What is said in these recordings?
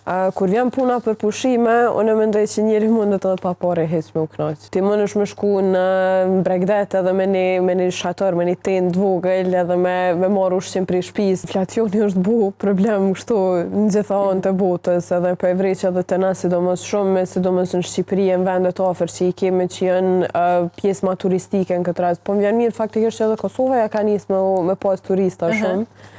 Kur vjen puna për pushime, unë mendoj që njëri mundet edhe pa pare hiç me u kënaq. Ti mundesh me shku në Bregdet edhe me një shator, me një tent vogël edhe me marrë ushqim prej shtëpisë. Inflacioni është bu problem kështu në gjitha anët e botës, edhe po e vreq edhe te na sidomos shumë, sidomos në Shqipëri e në vendet afër që i kemi që janë pjesë ma turistike në këtë rast. Po më vjen mirë faktikisht që edhe Kosova ja ka nisë me pas turista shumë.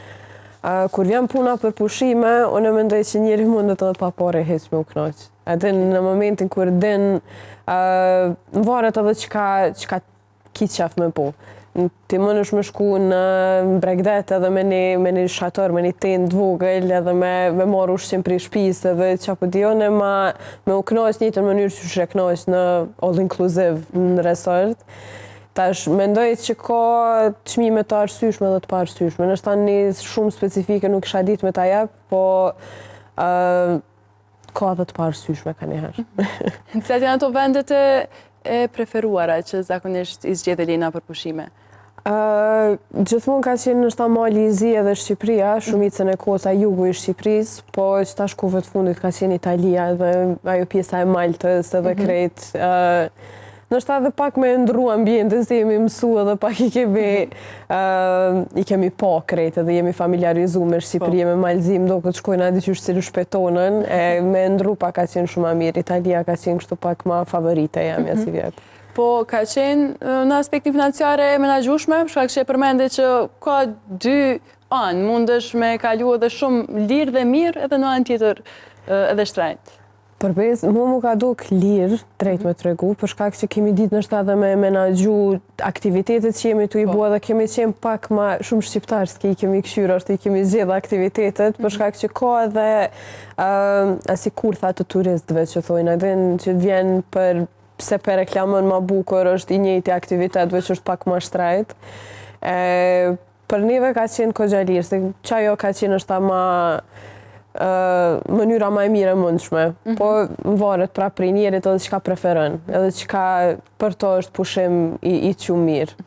Kur vjen puna për pushime, unë mendoj që njëri mundet edhe pa pare hiç me u kënaq. Edhe në momentin kur din, varet edhe çka ki qef me po. Ti mundesh me shku në Bregdet edhe me një shator, me një tent vogël edhe me marrë ushqim prej shtëpisë edhe çapo dione me u kënaq në njëjtën mënyrë që e kënaq në all inclusive në resort. Tash, mendoj që ka çmime të arsyeshme dhe të pa arsyeshme. Nështë një shumë specifike nuk isha ditë me ta jep, po ka dhe të pa arsyeshme ka njëherë. Cilat janë ato vendet e preferuara që zakonisht i zgjedh Elina për pushime? Gjithmonë ka qenë nështë Mali i Zi edhe Shqipëria, shumicën e kohës jugu i Shqipërisë, po që tash kohëve të fundit ka qenë Italia dhe ajo pjesa e Maltës edhe krejt. Nështë edhe pak me ndru ambientin, se jemi mësu edhe pak i kemi pa krejt edhe jemi familiarizu me Shqipëri, me Malzim, do këtë shkojnë adi qysh cilu shpetonën, me ndru pak ka qenë shumë mirë. Italia ka qenë kështu pak ma favorite jam si vjetë. Po ka qenë në aspektin financiare e menagjushme, shka kështë e përmende që ka dy anë, mundesh me kalu edhe shumë lirë dhe mirë edhe në anë tjetër edhe shtrejt. Përbez, mu ka duk lirë, drejt me të regu, për shkak që kemi ditë nështë edhe me menagju aktivitetet që jemi të i bua dhe kemi qenë pak ma shumë shqiptarë, s'ke i kemi këshyrë, është i kemi zjedhe aktivitetet, për shkak që ka edhe asi kurtha të turistëve që thojnë, edhe që vjen pse për reklamën ma bukur është i njëjti aktivitetve që është pak ma shtrejt. Për neve ka qenë kogja lirë, se qajo ka qenë është ta ma mënyra ma e mire mundshme, po më varet pra prej njerit edhe qka preferën, edhe qka për to është pushim i qumë mirë.